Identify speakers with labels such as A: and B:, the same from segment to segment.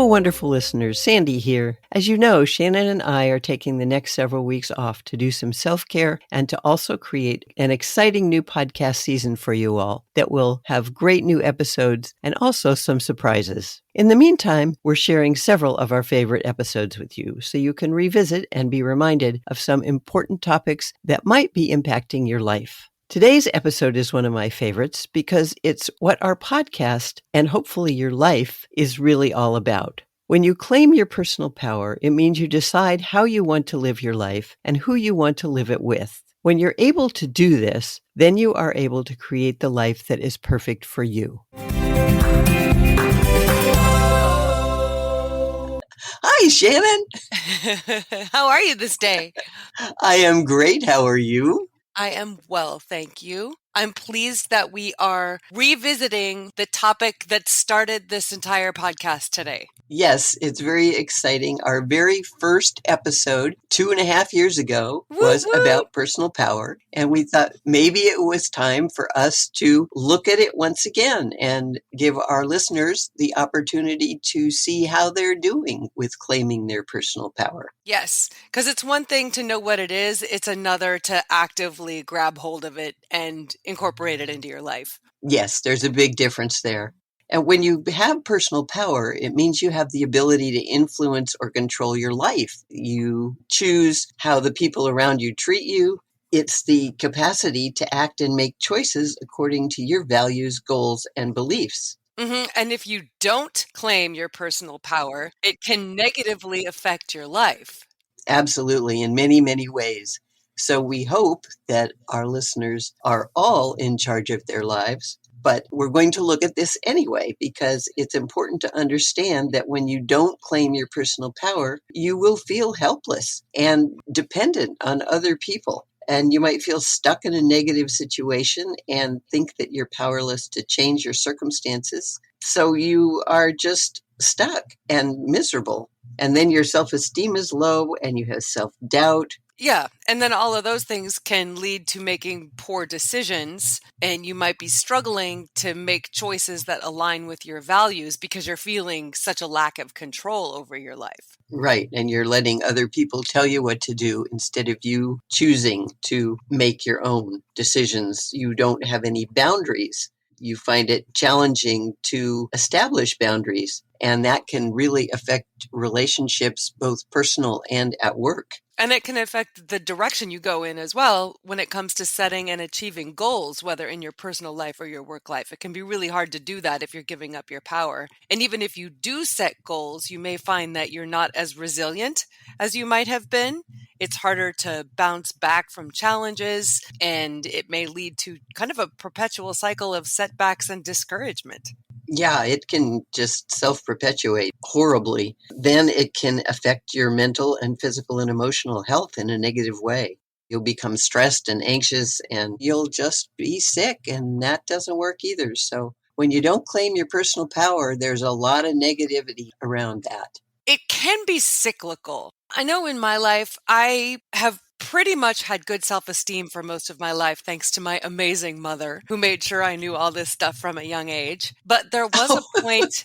A: wonderful listeners. Sandy here. As you know, Shannon and I are taking the next several weeks off to do some self-care and to also create an exciting new podcast season for you all that will have great new episodes and also some surprises. In the meantime, we're sharing several of our favorite episodes with you so you can revisit and be reminded of some important topics that might be impacting your life. Today's episode is one of my favorites because it's what our podcast and hopefully your life is really all about. When you claim your personal power, it means you decide how you want to live your life and who you want to live it with. When you're able to do this, then you are able to create the life that is perfect for you. Hi, Shannon.
B: How are you this day?
A: I am great. How are you?
B: I am well, thank you. I'm pleased that we are revisiting the topic that started this entire podcast today.
A: Yes, it's very exciting. Our very first episode 2.5 years ago was about personal power. And we thought maybe it was time for us to look at it once again and give our listeners the opportunity to see how they're doing with claiming their personal power.
B: Yes, because it's one thing to know what it is. It's another to actively grab hold of it and incorporate it into your life.
A: Yes, there's a big difference there. And when you have personal power, it means you have the ability to influence or control your life. You choose how the people around you treat you. It's the capacity to act and make choices according to your values, goals, and beliefs.
B: And if you don't claim your personal power, it can negatively affect your life.
A: Absolutely, in many, many ways. So we hope that our listeners are all in charge of their lives. But we're going to look at this anyway, because it's important to understand that when you don't claim your personal power, you will feel helpless and dependent on other people. And you might feel stuck in a negative situation and think that you're powerless to change your circumstances. So you are just stuck and miserable. And then your self-esteem is low and you have self-doubt.
B: Yeah. And then all of those things can lead to making poor decisions, and you might be struggling to make choices that align with your values because you're feeling such a lack of control over your life.
A: Right. And you're letting other people tell you what to do instead of you choosing to make your own decisions. You don't have any boundaries. You find it challenging to establish boundaries, and that can really affect relationships, both personal and at work.
B: And it can affect the direction you go in as well when it comes to setting and achieving goals, whether in your personal life or your work life. It can be really hard to do that if you're giving up your power. And even if you do set goals, you may find that you're not as resilient as you might have been. It's harder to bounce back from challenges, and it may lead to kind of a perpetual cycle of setbacks and discouragement.
A: Yeah, it can just self-perpetuate horribly. Then it can affect your mental and physical and emotional health in a negative way. You'll become stressed and anxious, and you'll just be sick, and that doesn't work either. So when you don't claim your personal power, there's a lot of negativity around that.
B: It can be cyclical. I know in my life, I have pretty much had good self-esteem for most of my life, thanks to my amazing mother, who made sure I knew all this stuff from a young age. But there was a point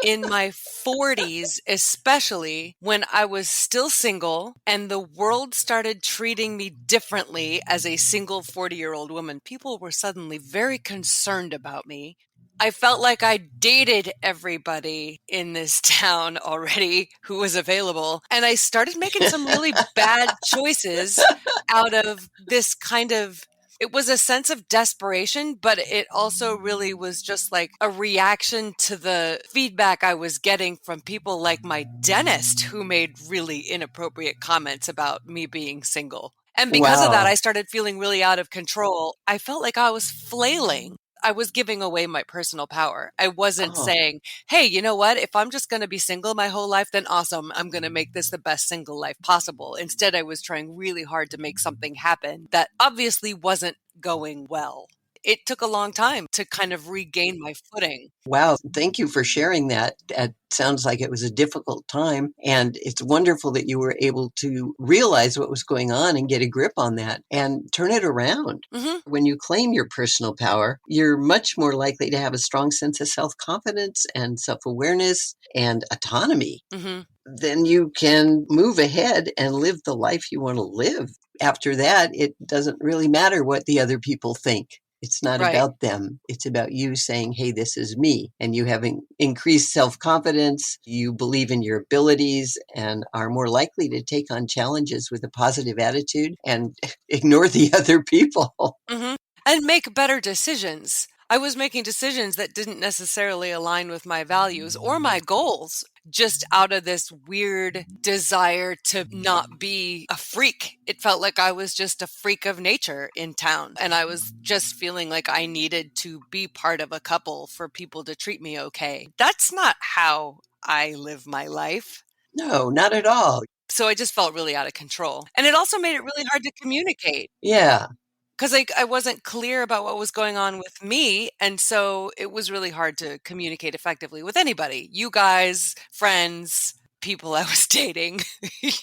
B: in my 40s, especially when I was still single and the world started treating me differently as a single 40-year-old woman. People were suddenly very concerned about me. I felt like I dated everybody in this town already who was available. And I started making some really bad choices out of this kind of, it was a sense of desperation, but it also really was just like a reaction to the feedback I was getting from people like my dentist, who made really inappropriate comments about me being single. And because of that,
A: Wow.
B: I started feeling really out of control. I felt like I was flailing. I was giving away my personal power. I wasn't
A: Oh.
B: saying, hey, you know what? If I'm just going to be single my whole life, then awesome. I'm going to make this the best single life possible. Instead, I was trying really hard to make something happen that obviously wasn't going well. it took a long time to kind of regain my footing.
A: Wow, thank you for sharing that. That sounds like it was a difficult time. And it's wonderful that you were able to realize what was going on and get a grip on that and turn it around.
B: Hmm.
A: When you claim your personal power, you're much more likely to have a strong sense of self confidence and self awareness and autonomy.
B: Hmm.
A: Then you can move ahead and live the life you want to live. After that, it doesn't really matter what the other people think. It's not
B: Right.
A: about them. It's about you saying, hey, this is me. And you have increased self confidence. You believe in your abilities and are more likely to take on challenges with a positive attitude and ignore the other people.
B: Hmm. And make better decisions. I was making decisions that didn't necessarily align with my values or my goals, just out of this weird desire to not be a freak. It felt like I was just a freak of nature in town. And I was just feeling like I needed to be part of a couple for people to treat me okay. That's not how I live my life.
A: No, not at all.
B: So I just felt really out of control. And it also made it really hard to communicate.
A: Yeah.
B: Because I wasn't clear about what was going on with me, and so it was really hard to communicate effectively with anybody. You guys, friends, people I was dating,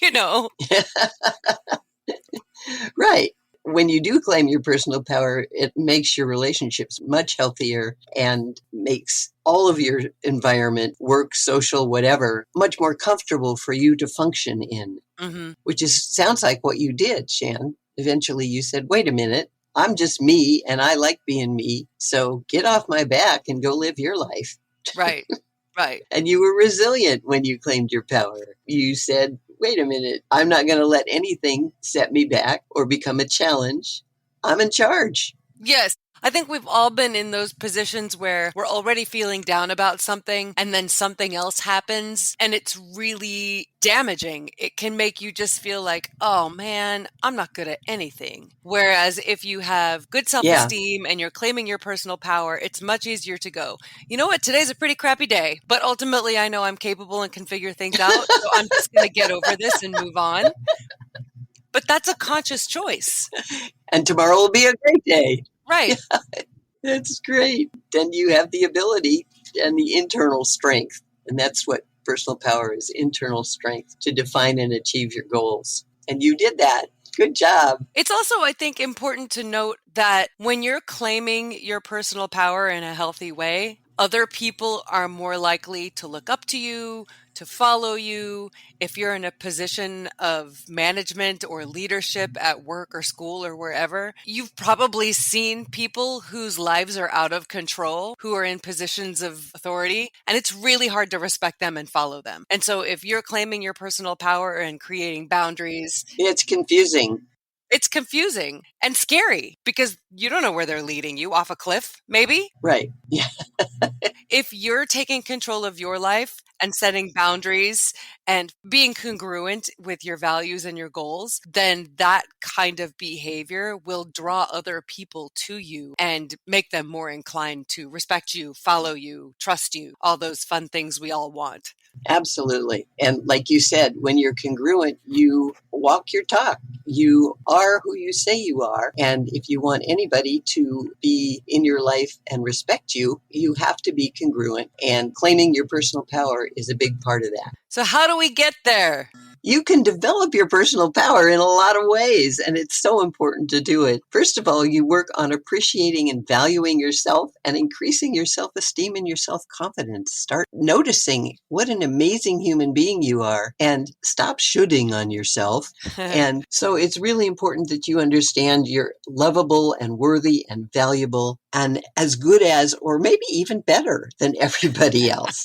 B: you know?
A: Right. When you do claim your personal power, it makes your relationships much healthier and makes all of your environment, work, social, whatever, much more comfortable for you to function in,
B: Mhm.
A: which is sounds like what you did, Shan. Eventually you said, wait a minute, I'm just me and I like being me. So get off my back and go live your life.
B: Right. Right.
A: And you were resilient when you claimed your power. You said, wait a minute, I'm not going to let anything set me back or become a challenge. I'm in charge.
B: Yes. I think we've all been in those positions where we're already feeling down about something and then something else happens and it's really damaging. It can make you just feel like, oh man, I'm not good at anything. Whereas if you have good self
A: Yeah,
B: esteem and you're claiming your personal power, it's much easier to go, you know what, today's a pretty crappy day, but ultimately I know I'm capable and can figure things out. So I'm just going to get over this and move on. But that's a conscious choice.
A: and tomorrow will be a great day.
B: Right.
A: That's great. Then you have the ability and the internal strength. And that's what personal power is, internal strength to define and achieve your goals. And you did that. Good job.
B: It's also, I think, important to note that when you're claiming your personal power in a healthy way, other people are more likely to look up to you, to follow you. If you're in a position of management or leadership at work or school or wherever, you've probably seen people whose lives are out of control, who are in positions of authority, and it's really hard to respect them and follow them. And so if you're claiming your personal power and creating boundaries,
A: It's confusing.
B: it's confusing and scary because you don't know where they're leading you, off a cliff, maybe.
A: Right. Yeah.
B: If you're taking control of your life and setting boundaries and being congruent with your values and your goals, then that kind of behavior will draw other people to you and make them more inclined to respect you, follow you, trust you, all those fun things we all want.
A: Absolutely. And like you said, when you're congruent, you walk your talk. You are who you say you are. And if you want anybody to be in your life and respect you, you have to be congruent. And claiming your personal power is a big part of that.
B: So, how do we get there?
A: You can develop your personal power in a lot of ways, and it's so important to do it. First of all, you work on appreciating and valuing yourself and increasing your self esteem and your self confidence. Start noticing what an amazing human being you are and stop shooting on yourself. And so it's really important that you understand you're lovable and worthy and valuable and as good as, or maybe even better than everybody else.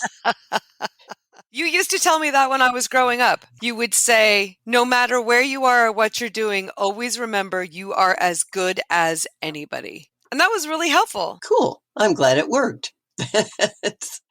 B: You used to tell me that when I was growing up. You would say, no matter where you are or what you're doing, always remember you are as good as anybody. And that was really helpful.
A: Cool. I'm glad it worked.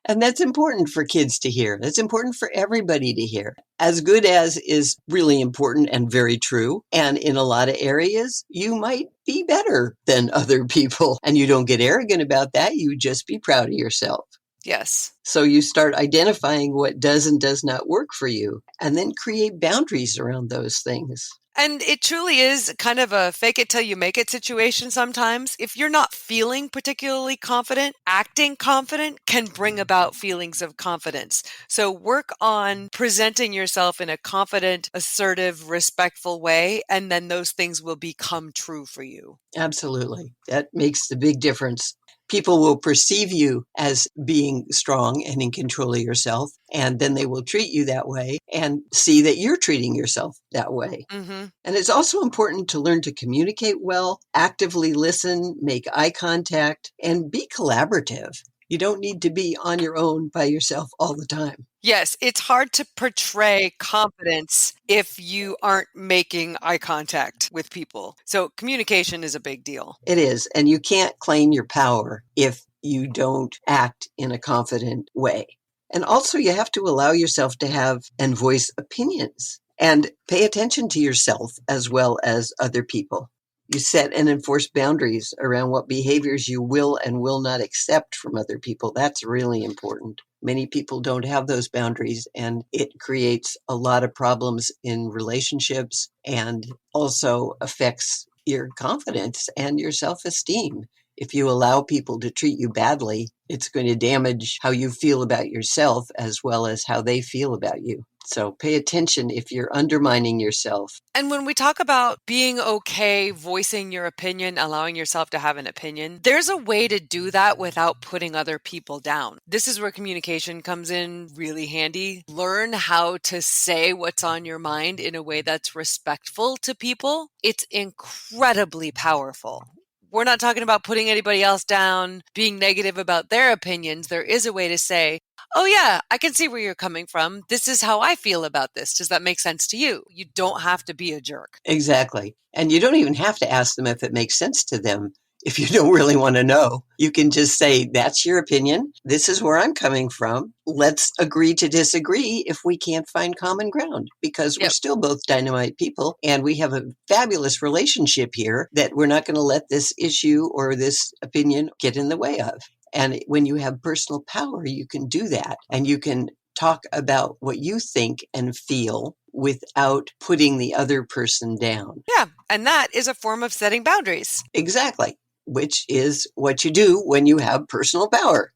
A: And that's important for kids to hear. That's important for everybody to hear. As good as is really important and very true. And in a lot of areas, you might be better than other people. And you don't get arrogant about that. You just be proud of yourself.
B: Yes.
A: So you start identifying what does and does not work for you and then create boundaries around those things.
B: And it truly is kind of a fake it till you make it situation sometimes. If you're not feeling particularly confident, acting confident can bring about feelings of confidence. So work on presenting yourself in a confident, assertive, respectful way, and then those things will become true for you.
A: Absolutely. That makes the big difference. People will perceive you as being strong and in control of yourself, and then they will treat you that way and see that you're treating yourself that way.
B: Hmm.
A: And it's also important to learn to communicate well, actively listen, make eye contact, and be collaborative. You don't need to be on your own by yourself all the time.
B: Yes, it's hard to portray confidence if you aren't making eye contact with people. So communication is a big deal.
A: It is. And you can't claim your power if you don't act in a confident way. And also, you have to allow yourself to have and voice opinions and pay attention to yourself as well as other people. You set and enforce boundaries around what behaviors you will and will not accept from other people. That's really important. Many people don't have those boundaries, and it creates a lot of problems in relationships and also affects your confidence and your self esteem. If you allow people to treat you badly, it's going to damage how you feel about yourself as well as how they feel about you. So pay attention if you're undermining yourself.
B: And when we talk about being okay, voicing your opinion, allowing yourself to have an opinion, there's a way to do that without putting other people down. This is where communication comes in really handy. Learn how to say what's on your mind in a way that's respectful to people. It's incredibly powerful. We're not talking about putting anybody else down, being negative about their opinions. There is a way to say, oh, yeah, I can see where you're coming from. This is how I feel about this. Does that make sense to you? You don't have to be a jerk.
A: Exactly. And you don't even have to ask them if it makes sense to them. If you don't really want to know, you can just say, that's your opinion. This is where I'm coming from. Let's agree to disagree if we can't find common ground, because we're
B: Yep.
A: still both dynamite people and we have a fabulous relationship here that we're not going to let this issue or this opinion get in the way of. And when you have personal power, you can do that, and you can talk about what you think and feel without putting the other person down.
B: Yeah. And that is a form of setting boundaries.
A: Exactly, which is what you do when you have personal power.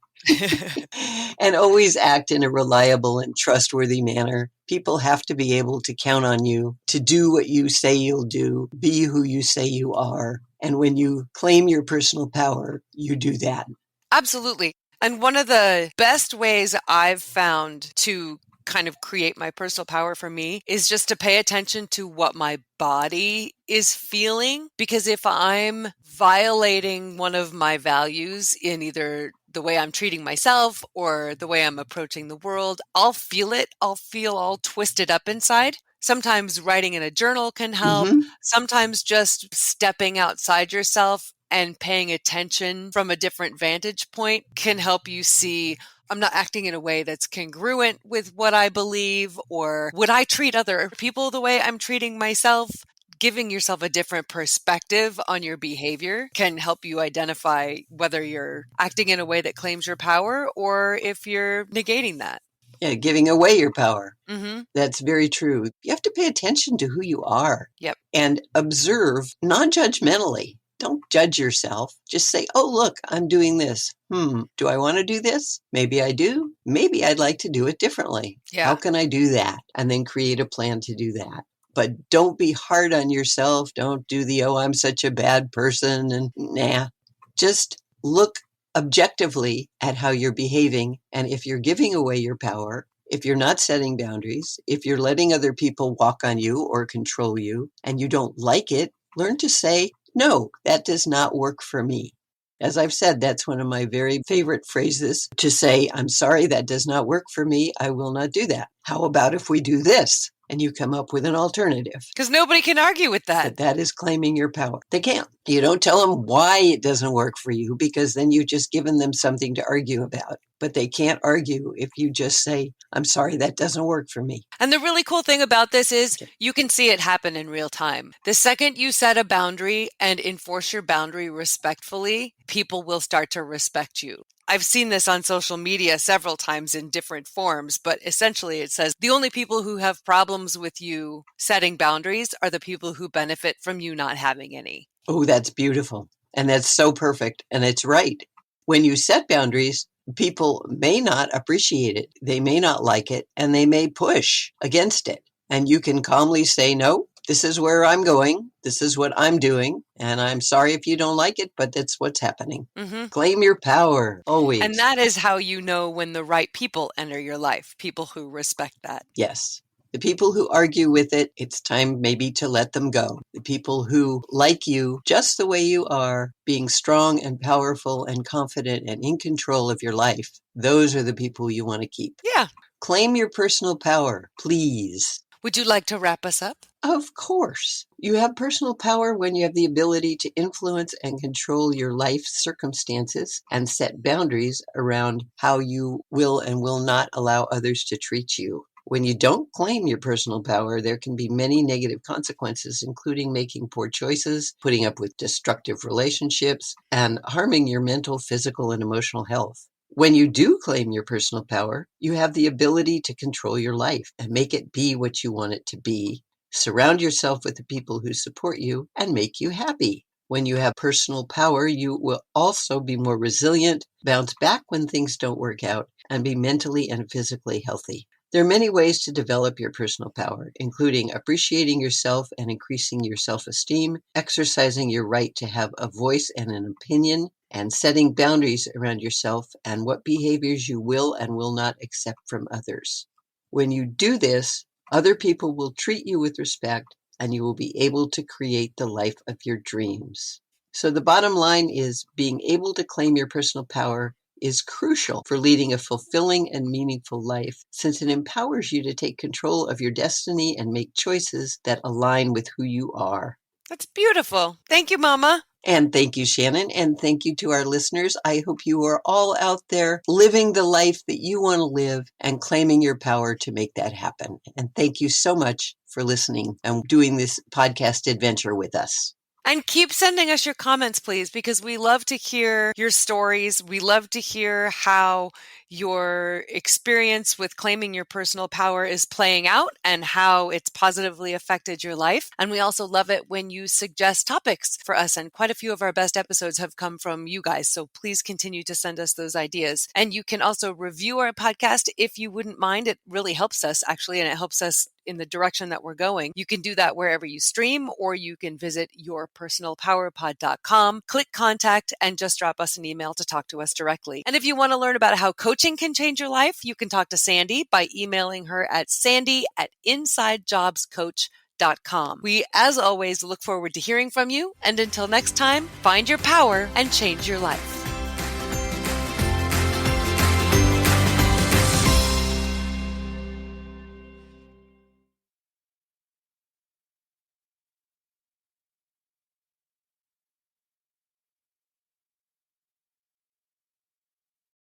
A: And always act in a reliable and trustworthy manner. People have to be able to count on you to do what you say you'll do, be who you say you are. And when you claim your personal power, you do that.
B: Absolutely. And one of the best ways I've found to kind of create my personal power for me is just to pay attention to what my body is feeling. Because if I'm violating one of my values in either the way I'm treating myself or the way I'm approaching the world, I'll feel it. I'll feel all twisted up inside. Sometimes writing in a journal can help.
A: Mm-hmm.
B: Sometimes just stepping outside yourself and paying attention from a different vantage point can help you see, I'm not acting in a way that's congruent with what I believe, or would I treat other people the way I'm treating myself? Giving yourself a different perspective on your behavior can help you identify whether you're acting in a way that claims your power or if you're negating that.
A: Yeah, giving away your power.
B: Hmm.
A: That's very true. You have to pay attention to who you are
B: Yep.
A: and observe non judgmentally. Don't judge yourself. Just say, oh, look, I'm doing this. Do I want to do this? Maybe I do. Maybe I'd like to do it differently. How
B: Yeah.
A: can I do that? And then create a plan to do that. But don't be hard on yourself. Don't do the, oh, I'm such a bad person. And nah, just look objectively at how you're behaving. And if you're giving away your power, if you're not setting boundaries, if you're letting other people walk on you or control you and you don't like it, learn to say, no, that does not work for me. As I've said, that's one of my very favorite phrases, to say, I'm sorry, that does not work for me. I will not do that. How about if we do this? And you come up with an alternative.
B: Because nobody can argue with that.
A: But that is claiming your power. They can't. You don't tell them why it doesn't work for you, because then you've just given them something to argue about. But they can't argue if you just say, I'm sorry, that doesn't work for me.
B: And the really cool thing about this is
A: Okay.
B: you can see it happen in real time. The second you set a boundary and enforce your boundary respectfully, people will start to respect you. I've seen this on social media several times in different forms, but essentially it says the only people who have problems with you setting boundaries are the people who benefit from you not having any.
A: Oh, that's beautiful. And that's so perfect. And it's right. When you set boundaries, people may not appreciate it. They may not like it, and they may push against it. And you can calmly say, no, this is where I'm going. This is what I'm doing. And I'm sorry if you don't like it, but that's what's happening.
B: Mm-hmm.
A: Claim your power always.
B: And that is how you know when the right people enter your life, people who respect that.
A: Yes. The people who argue with it, it's time maybe to let them go. The people who like you just the way you are, being strong and powerful and confident and in control of your life, those are the people you want to keep.
B: Yeah.
A: Claim your personal power, please.
B: Would you like to wrap us up?
A: Of course. You have personal power when you have the ability to influence and control your life circumstances and set boundaries around how you will and will not allow others to treat you. When you don't claim your personal power, there can be many negative consequences, including making poor choices, putting up with destructive relationships, and harming your mental, physical, and emotional health. When you do claim your personal power, you have the ability to control your life and make it be what you want it to be. Surround yourself with the people who support you and make you happy. When you have personal power, you will also be more resilient, bounce back when things don't work out, and be mentally and physically healthy. There are many ways to develop your personal power, including appreciating yourself and increasing your self-esteem, exercising your right to have a voice and an opinion, and setting boundaries around yourself and what behaviors you will and will not accept from others. When you do this, other people will treat you with respect and you will be able to create the life of your dreams. So the bottom line is being able to claim your personal power is crucial for leading a fulfilling and meaningful life, since it empowers you to take control of your destiny and make choices that align with who you are.
B: That's beautiful. Thank you, Mama.
A: And thank you, Shannon, and thank you to our listeners. I hope you are all out there living the life that you want to live and claiming your power to make that happen. And thank you so much for listening and doing this podcast adventure with us.
B: And keep sending us your comments, please, because we love to hear your stories. We love to hear how your experience with claiming your personal power is playing out and how it's positively affected your life. And we also love it when you suggest topics for us. And quite a few of our best episodes have come from you guys. So please continue to send us those ideas. And you can also review our podcast if you wouldn't mind. It really helps us, actually, and it helps us in the direction that we're going. You can do that wherever you stream, or you can visit yourpersonalpowerpod.com, click contact, and just drop us an email to talk to us directly. And if you want to learn about how coaching can change your life, you can talk to Sandy by emailing her at sandy@insidejobscoach.com. We, as always, look forward to hearing from you. And until next time, find your power and change your life.